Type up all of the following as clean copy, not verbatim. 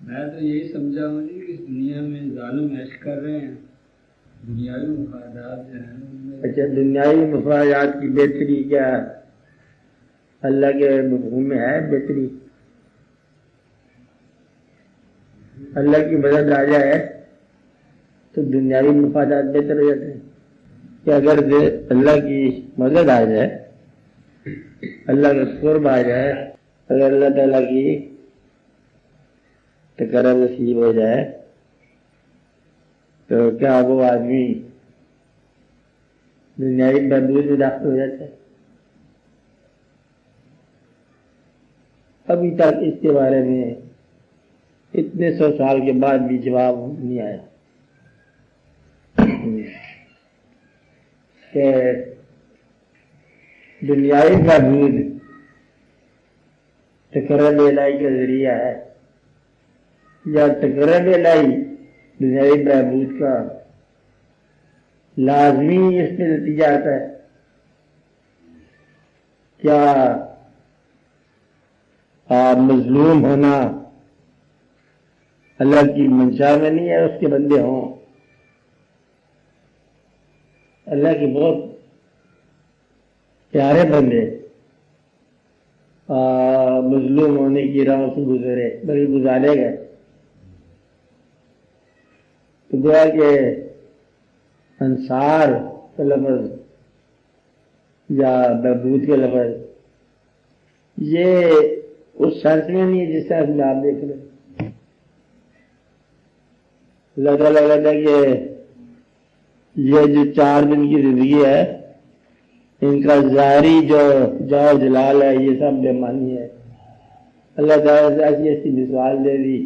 میں تو یہی سمجھا ہوں جی کہ اس دنیا میں ظالم عیش کر رہے ہیں، دنیاوی مفادات جو ہیں۔ اچھا، دنیاوی مفادات کی بہتری کیا اللہ کے مفہوم میں ہے بہتری؟ اللہ کی مدد آ جائے تو دنیاوی مفادات بہتر ہو جاتے ہیں کہ اگر اللہ کی مدد آ جائے، اللہ کا قرب آ جائے، اگر اللہ تعالیٰ کی تقرب نصیب ہو جائے تو کیا وہ آدمی دنیاوی بہبود میں داخل ہو جاتا ہے؟ ابھی تک اس کے بارے میں اتنے 100 سال کے بعد بھی جواب نہیں آیا کہ دنیاوی بہبود تقرب الہی کا ذریعہ ہے یا تقرب الہی دنیاوی بہبود کا لازمی اس میں نتیجہ آتا ہے؟ کیا مظلوم ہونا اللہ کی منشا میں نہیں ہے؟ اس کے بندے ہوں، اللہ کے بہت پیارے بندے مظلوم ہونے کی راہ سے گزرے، بلکہ گزارے گئے، تو گویا کہ انصار کا لفظ یا بہبود کا لفظ یہ اس سرس میں نہیں ہے جس طرح سے آپ دیکھ رہے ہیں۔ اللہ تعالیٰ کہتا ہے کہ یہ جو 4 دن کی زندگی ہے ان کا ظاہری جو جاؤ جلال ہے یہ سب بے معنی ہے۔ اللہ تعالیٰ سے ایسی ایسی مثال دے دی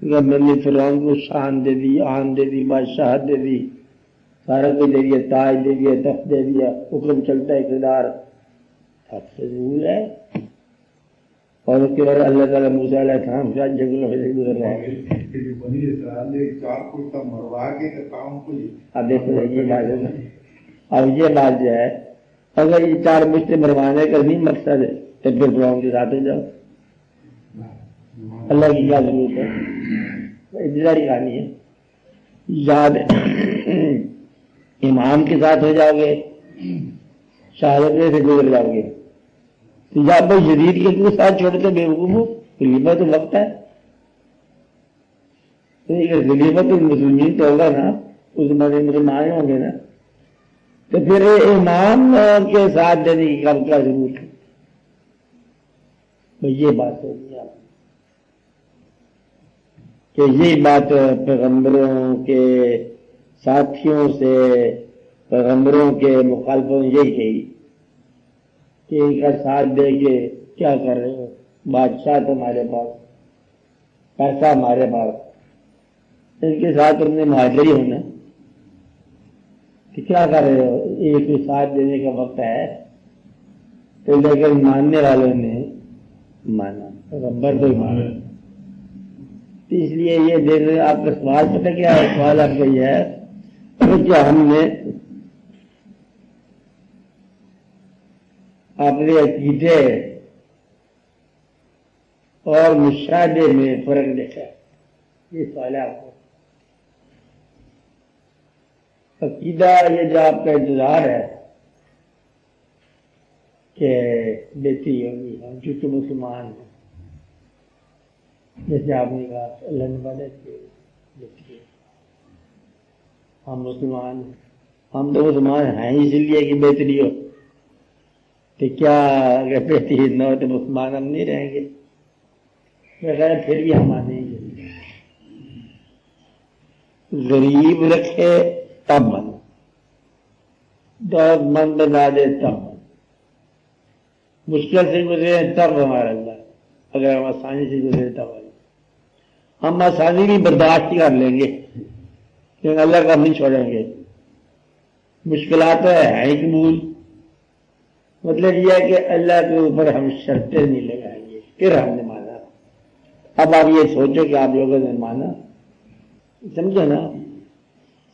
کہ میں نے فرعون کو شان دے دی، آن دے دی، بادشاہت دے دی، سارا کچھ دے دیا، تاج دے دیا، تخت دے دیا، حکم چلتا ہے، اقتدار سب سے ضرور ہے۔ اور اس کے بعد اللہ تعالیٰ موسیٰ علیہ السلام کے ساتھ جنگلوں سے گزر رہا ہے۔ اب دیکھو یہ بات ہے نا، اب یہ بات جو ہے اگر یہ 4 مشتے مروانے کا نہیں مقصد ہے تو پھر فرعون کے ساتھ ہو جاؤ، اللہ کی کیا ضرورت ہے؟ انتظاری کہانی ہے۔ یاد امام کے ساتھ ہو جاؤ گے، شہادت سے گزر جاؤ گے، تو یا بھائی جدید کے ساتھ چھوڑتے بے وقوف خلیفہ تو وقت ہے، خلیفہ تو مسلمین تو ہوگا نا، اس زمانے میں مسلمان ہوں گے نا، تو پھر امام کے ساتھ دینے کی کیا ضرورت ہے؟ یہ بات ہوگی آپ کہ یہ بات پیغمبروں کے ساتھیوں سے، پیغمبروں کے مخالفوں نے یہی کہی کہ ان کا ساتھ دے کے کیا کر رہے ہو؟ بادشاہ تمہارے پاس، پیسہ ہمارے پاس، ان کے ساتھ تم نے مہاجری ہونا کہ کیا کر رہے ہو؟ ایک کو ساتھ دینے کا وقت ہے تو لیکن ماننے والوں نے مانا، پیغمبر کو مانا۔ تو اس لیے یہ دیکھ رہے آپ کا سوال پتہ کیا ہے؟ سوال آپ کا یہ ہے کہ ہم نے اپنے عقیدے اور مشاہدے میں فرق دیکھا ہے؟ یہ سوال ہے آپ کو۔ عقیدہ یہ جو آپ کا انتظار ہے کہ بیٹی ہوگی، ہم چونکہ مسلمان ہیں، جیسے آپ نے کہا اللہ نے مدد کی، بیٹی ہم مسلمان ہیں، ہم تو مسلمان ہیں اس لیے کہ بہتری ہو، کہ کیا اگر بیٹی نہ ہو تو مسلمان ہم نہیں رہیں گے؟ بغیر پھر بھی ہم مانیں گے۔ غریب رکھے تب من، دولت مند بنا دے تب من، مشکل سے گزرے تب ہمارا اللہ، اگر ہم آسانی سے گزرے تب اللہ، ہم آسانی بھی برداشت کر لیں گے لیکن اللہ کا نہیں چھوڑیں گے۔ مشکلات ہیں ہی قبول، مطلب یہ ہے کہ اللہ کے اوپر ہم شرطیں نہیں لگائیں گے، پھر ہم نے مانا۔ اب آپ یہ سوچو کہ آپ لوگوں نے مانا، سمجھے نا؟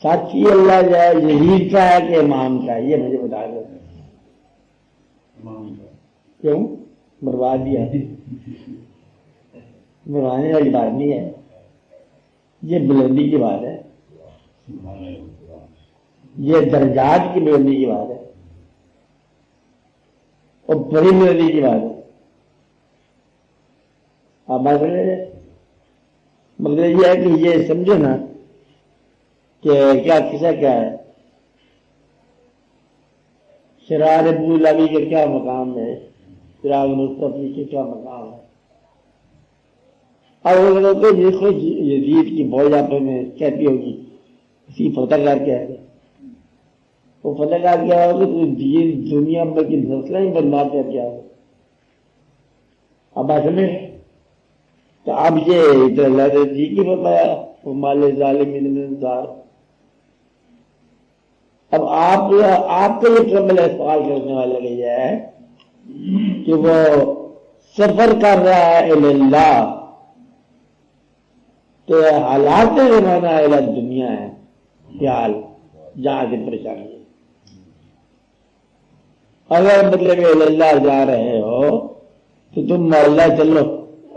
ساتھی اللہ جو ہے یزید کا ہے کہ امام کا ہے؟ یہ مجھے بتا دو۔ کیوں؟ برباد دیا، مروانے والی بات نہیں ہے۔ یہ بلندی کی بات ہے، یہ درجات کی بلندی کی بات ہے اور بڑی بلندی کی بات ہے. آپ بات سمجھ رہے ہیں؟ مگر یہ ہے کہ یہ سمجھو نا کہ کیا قصہ کیا ہے. سراج ابو العلی کا کیا مقام ہے، سراج مصطفی کے کیا مقام ہے. اور وہ لوگ دیکھو یزید کی فوج آپ میں کہتی ہوگی اسی فتح کر کے آئے، وہ فتح کر کے آئے تو دنیا میں کی نسلیں ہی برباد کر کے آئے. اب بات سمجھ تو اب یہ تو اللہ جی کی بتایا وہ مال ظالمین من انصار. اب آپ کا یہ ٹربل ہے، سوال کرنے والا یہ ہے کہ وہ سفر کر رہا ہے اللہ تو حالات زمانہ الا دنیا ہے خیال جہاں سے پریشانی ہے. اگر مطلب اللہ جا رہے ہو تو تم اللہ چلو،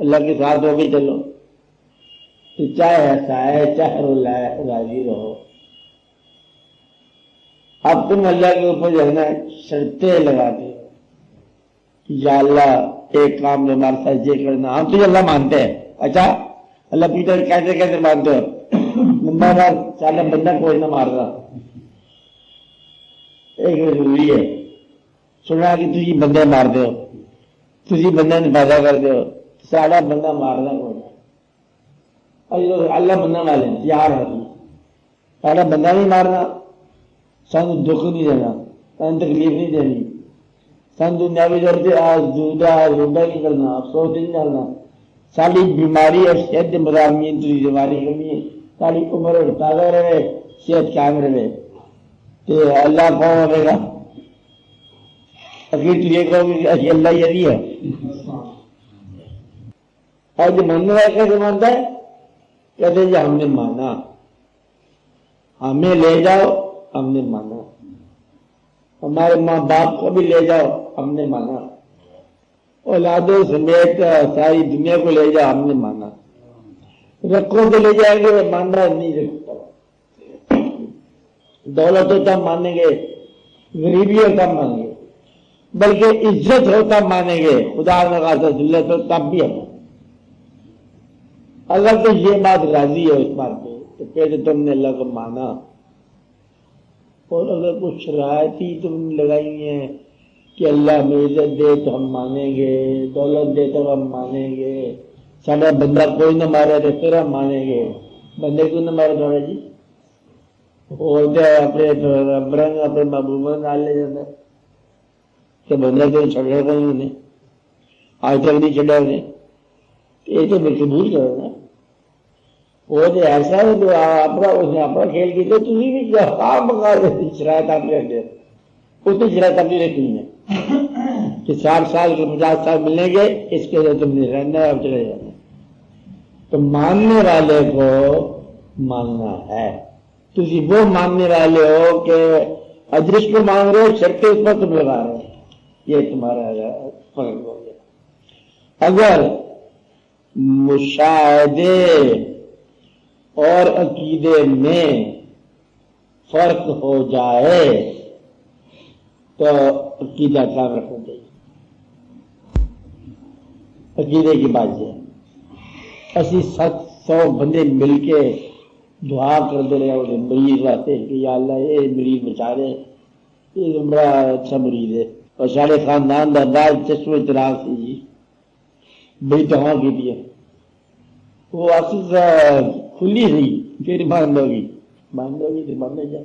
اللہ کے ساتھ ہو کے چلو، تو چاہے ایسا ہے چاہے راضی رہو. اب تم اللہ کے اوپر جو ہے نا شرطیں لگاتے ہو کہ یا اللہ ایک کام میں ہمارے ساتھ یہ کرنا. ہم تو اللہ مانتے ہیں، اچھا اللہ پیٹر کیسے کیسے مانتے ہو؟ نمبر سارا بندہ کوئی نہ مار رہا. ایک ضروری ہے سنا کہ تھی بندے مارتے ہو، تھی بندے نے پیدا کرتے ہو، سارا بندہ مارنا کوئی نہ. اللہ بندہ والے تیار ہوتی سارا بندہ نہیں مارنا، سن دکھ نہیں دینا، سن تکلیف نہیں دینی، سن دنیاوی طور پہ آزودہ نہیں کرنا، افسوس نہیں کرنا. ساری بیماری اور صحت مضامین تھی بیماری کمی ہے، ساری عمر اور تازہ رہے، صحت قائم رہے تو اللہ کون رہے گا؟ اخیر تو یہ کہو گے کہ اللہ یہی ہے. اور جو ماننے والا کیسے مانتا ہے؟ کہتے ہیں ہم نے مانا، ہمیں لے جاؤ ہم نے مانا، ہمارے ماں باپ کو بھی لے جاؤ ہم نے مانا، اولادوں سمیت ساری دنیا کو لے جاؤ ہم نے مانا. رکھوں کو لے جائیں گے ماننا نہیں رکھتا، دولت ہوتا مانیں گے، غریبی ہوتا مانیں گے، بلکہ عزت ہوتا مانیں گے، خدا نے کہا تھا ذلت ہو تب بھی ہم. اگر تو یہ بات راضی ہے اس بات پہ تو پھر تم نے اللہ کو مانا. اور اگر کچھ شرائط ہی تم لگائی ہیں کہ اللہ میں عزت دے تو ہم مانیں گے، دولت دے تو ہم مانیں گے، سارا بندہ کوئی نہ مارے تو پھر ہم مانیں گے. بندے کو نہ مارے تھوڑا جی ہوتے اپنے برنگ اپنے محبوبہ ڈال لے جاتا کہ بندہ کوئی چھڑ رہا نہیں انہیں آج تک نہیں چڑھا انہیں. یہ تو میں قبول کرو نا. وہ جو ایسا ہے تو اس نے اپنا کھیل کی تو تھی بھی کیا کام منگا دیتی شرائط آپ نے رکھے اتنی شرائط آپ نے رکھی ہے کہ 60 سال کے 50 سال ملیں گے اس کے لیے تم نے رہنا ہے اور چلے جانا. تو ماننے والے کو ماننا ہے. تھی وہ ماننے والے ہو کہ اجرش کو مانگ رہے ہو شرطیں اس پر تم لگا رہے ہو، یہ تمہارا فرق ہو گیا. اگر مشاہدے اور عقیدے میں فرق ہو جائے تو عقیدہ کام رکھنا چاہیے. عقیدے کی بات ہے ایسی 700 بندے مل کے دعا کر دے رہے اور مریض واسطے کہ یا اللہ یہ مریض بچا رہے، یہ بڑا اچھا مریض ہے اور سارے خاندان برداشت چشم چراغ سے جی بڑی دعا کی تھی وہ آصف کھلی ہوئی پھر بند ہوگی تو بند ہو جائے.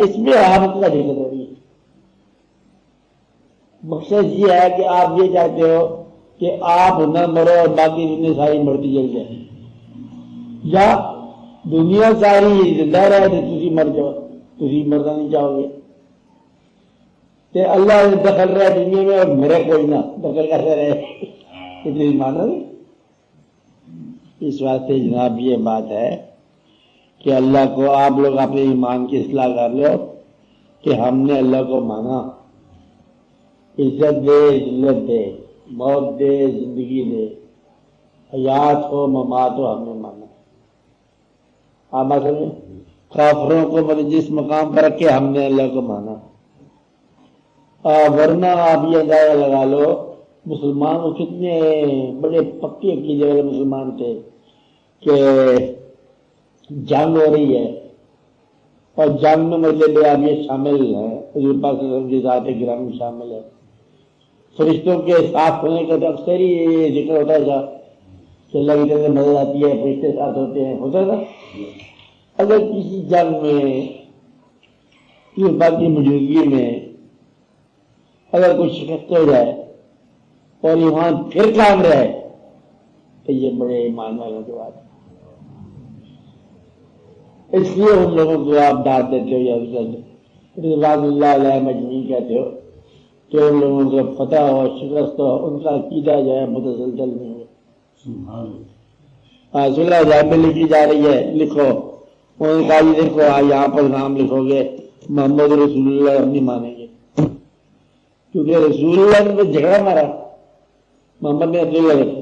اس میں آپ کا دقت ہو رہی ہے. مقصد یہ ہے کہ آپ یہ چاہتے ہو کہ آپ نہ مرو اور باقی دنیا ساری مرتی چل جائے، یا دنیا ساری زندہ رہے تو تھی مر جاؤ، تھی مرنا نہیں چاہو گے. کہ اللہ دخل رہا ہے دنیا میں اور میرے کوئی نہ دخل کیسے رہے، اتنی مانا نہیں. اس واسطے جناب یہ بات ہے کہ اللہ کو آپ لوگ اپنے ایمان کی اصلاح کر لو کہ ہم نے اللہ کو مانا. عزت دے ذلت دے، موت دے زندگی دے، حیات ہو ممات ہو ہم نے مانا. آپ بات سمجھیں؟ کافروں کو جس مقام پر رکھے ہم نے اللہ کو مانا. ورنہ آپ یہ اندازہ لگا لو مسلمان وہ کتنے بڑے پکے عقیدے والے مسلمان تھے کہ جنگ ہو رہی ہے اور جنگ میں مطلب آپ یہ شامل ہے حضور پاک صلی اللہ علیہ وسلم کی ذات گرامی شامل ہے. فرشتوں کے ساتھ ہونے کا تو اکثر ہی یہ ذکر ہوتا تھا کہ اللہ کی طرف سے مدد آتی ہے فرشتے ساتھ ہوتے ہیں ہوتا تھا. اگر کسی جنگ میں حضور پاک کی موجودگی میں اگر کوئی شکست ہو جائے اور ایمان پھر کام رہے تو یہ بڑے ایمان والوں کی بات ہے. اس لیے ان لوگوں کو آپ ڈانٹ دیتے ہو یا رضوان اللہ علیہ مجمعین کہتے ہو کہ ان لوگوں کو فتح ہو شکست ہو ان کا عقیدہ جو ہے متسلسل نہیں ہو. ہاں صلح حدیبیہ میں لکھی جا رہی ہے لکھو. انہوں نے کہا جی دیکھو یہاں پر نام لکھو گے محمد رسول اللہ ہم نہیں مانیں گے کیونکہ رسول اللہ نے جھگڑا مارا محمد نے عبداللہ رکھا.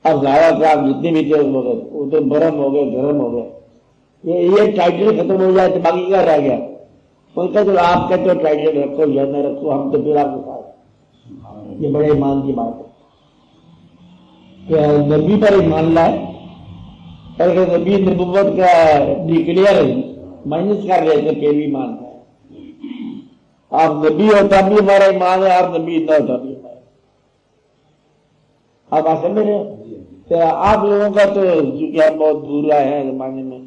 اب زیادہ کام جتنے بھی تھے اس وقت وہ تو برم ہو گئے گرم ہو گئے. یہ ٹائٹل ختم ہو جائے تو باقی کیا رہ گیا. ان کا جو آپ کہتے ہو ٹائٹل رکھو یا نہ رکھو ہم تو پھر آپ کے ساتھ. یہ بڑے ایمان کی بات ہے کہ نبی پر ایمان لائے اور نبی نبوت کا ڈکلیئر مائنس کر رہے تھے پھر بھی ایمان ہے. آپ نبی ہوتا بھی ہمارا ایمان ہے آپ نبی نہ ہوتا بھی ہمارا. آپ آ سمجھ رہے ہو آپ لوگوں کا تو چونکہ ہم بہت دور آئے ہیں زمانے میں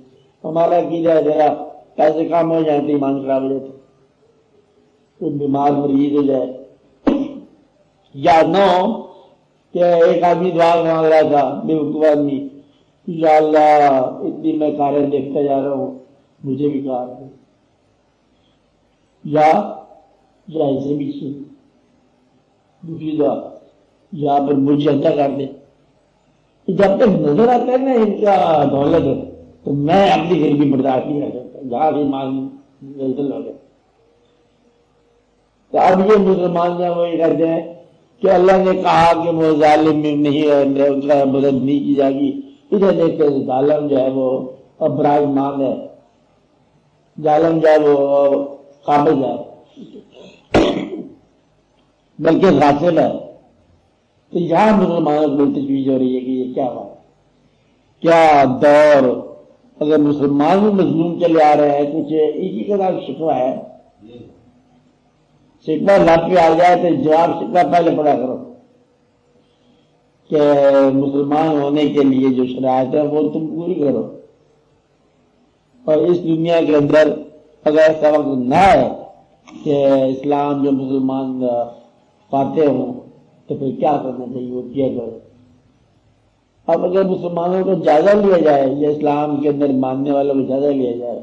ہمارا عقیدہ ذرا پیسے کام ہو جائیں تو ایمان خراب ہو جاتا. کوئی بیمار مریض ہو جائے یا نہ ہو کہ ایک آدمی دعا مانگ رہا تھا بے وقوف آدمی یا اللہ اتنی میں کاریں دیکھتا جا رہا ہوں مجھے بھی کار دے یا ایسے بھی دوسری دعا یا پھر مجھے ادا کر دے. جب تک نظر آتا ہے نا ان کا دولت ہے تو میں اپنی غریبی برداشت نہیں کر سکتا جہاں بھی مان زلزل ہو گیا. تو اب یہ مسلمان جو وہ یہ کہتے ہیں کہ اللہ نے کہا کہ وہ ظالم نہیں ہے ان کا مدد نہیں کی جائے گی. ادھر دیکھتے ظالم جو ہے وہ براہمان ہے ظالم جو ہے وہ قابض ہے بلکہ غاصب ہے. تو یہاں مسلمانوں کو تشویش ہو رہی ہے کہ یہ کیا بات کیا دور اگر مسلمان بھی مظلوم چلے آ رہے ہیں کچھ اسی کا نام شکوہ ہے. شکوہ لب پہ آ جائے تو جواب شکوہ پہلے پڑا کرو کہ مسلمان ہونے کے لیے جو شرائط ہے وہ تم پوری کرو. اور اس دنیا کے اندر اگر ایسا وقت نہ ہے کہ اسلام جو مسلمان پاتے ہوں تو پھر کیا کرنا چاہیے وہ کیا کرو. اب اگر مسلمانوں کو جائزہ لیا جائے یا اسلام کے اندر ماننے والوں کو جائزہ لیا جائے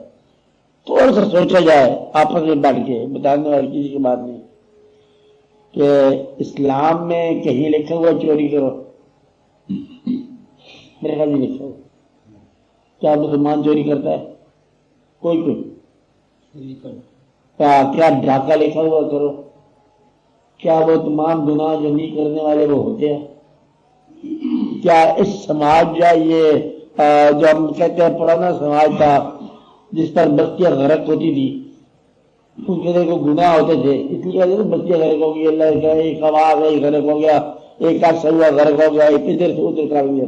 تھوڑا سا سوچا جائے آپس میں بیٹھ کے بتانے والی کسی کی بات نہیں کہ اسلام میں کہیں لکھا ہوا چوری کرو میرے خیال نہیں لکھا ہوا. کیا مسلمان چوری کرتا ہے کوئی کیا ڈھاکہ لکھا ہوا کرو. کیا وہ تمام گناہ جو نہیں کرنے والے وہ ہوتے ہیں. کیا اس سماج یا یہ جو ہم کہتے ہیں پرانا سماج تھا جس پر بستیاں غرق ہوتی تھی ان کے کو گناہ ہوتے تھے اس لیے کہتے ہیں بستیاں غرق ہو گئی اللہ کا ایک آواز ہے غرق ہو گیا ایک آدھ سوا غرق ہو گیا اتنی دیر سے ادھر کر گیا.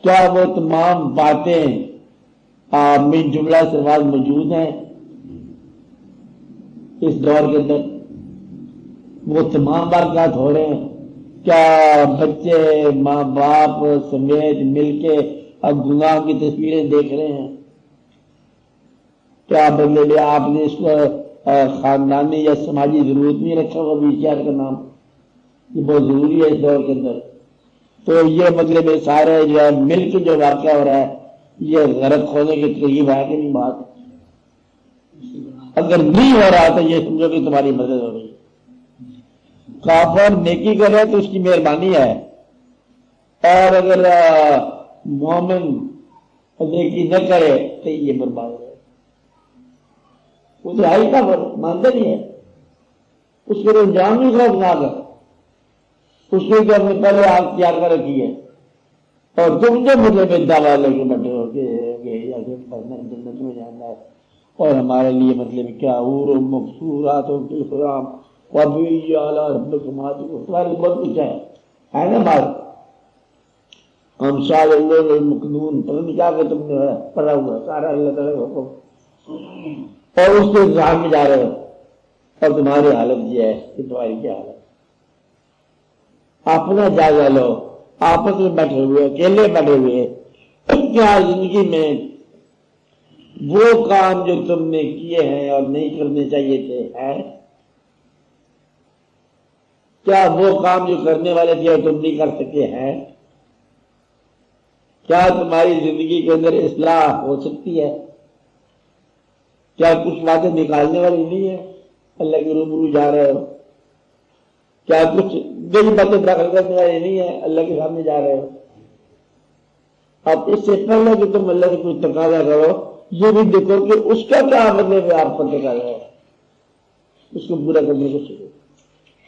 کیا وہ تمام باتیں من جملہ سماج موجود ہیں اس دور کے اندر وہ تمام واقعات ہو رہے ہیں. کیا بچے ماں باپ سمیت مل کے اب گناہ کی تصویریں دیکھ رہے ہیں. کیا بدلے لے آپ نے اس کو خاندانی یا سماجی ضرورت نہیں رکھا وہ بھی شہر کا نام یہ بہت ضروری ہے اس دور کے اندر. تو یہ مطلب سارے جو ہے مل کے جو واقعہ ہو رہا ہے یہ غرق ہونے کے قریب ہے کہ نہیں بات. اگر نہیں ہو رہا تو یہ سمجھو کہ تمہاری مدد ہو رہی ہے. کافر نیکی کرے تو اس کی مہربانی ہے اور اگر مومن نیکی نہ کرے تو یہ برباد ہے. وہ تو ہائی کافر مانتا نہیں ہے اس کے انجام نہیں خوفناک ہے. اس کو کہ ہم نے پہلے آگ تیار کر رکھی ہے اور تم جو مطلب دعویٰ لے کے بیٹھے ہو کہ یا کہ جنت میں جانا ہے، اور ہمارے لیے مطلب کیا حور و مقصورات و الخرام وابی اعلیٰ ربکم تمہارے بہت کچھ ہے نا بات. ہم شاہ اللہ المکنون پتہ نہیں کیا کہ تم نے پڑھا ہوا سارا اللہ تعالیٰ کا حکم، اور اس کے انتظام میں جا رہے ہو، اور تمہاری حالت یہ ہے کہ تمہاری کیا حالت. اپنا جائزہ لو، آپس میں بیٹھے ہوئے اکیلے بیٹھے ہوئے کیا زندگی میں وہ کام جو تم نے کیے ہیں اور نہیں کرنے چاہیے تھے ہے؟ کیا وہ کام جو کرنے والے تھے اور تم نہیں کر سکے ہیں؟ کیا تمہاری زندگی کے اندر اصلاح ہو سکتی ہے؟ کیا کچھ باتیں نکالنے والی نہیں ہے؟ اللہ کے روبرو جا رہے ہو. کیا کچھ نئی باتیں داخل کرنے والی نہیں ہے؟ اللہ کے سامنے جا رہے ہو. اب اس سے پہلے کہ تم اللہ سے کچھ تقاضا کرو یہ بھی دیکھو کہ اس کا کیا مطلب ہے. آپ کو تقاضا ہے اس کو پورا کرنے کو سیکھو.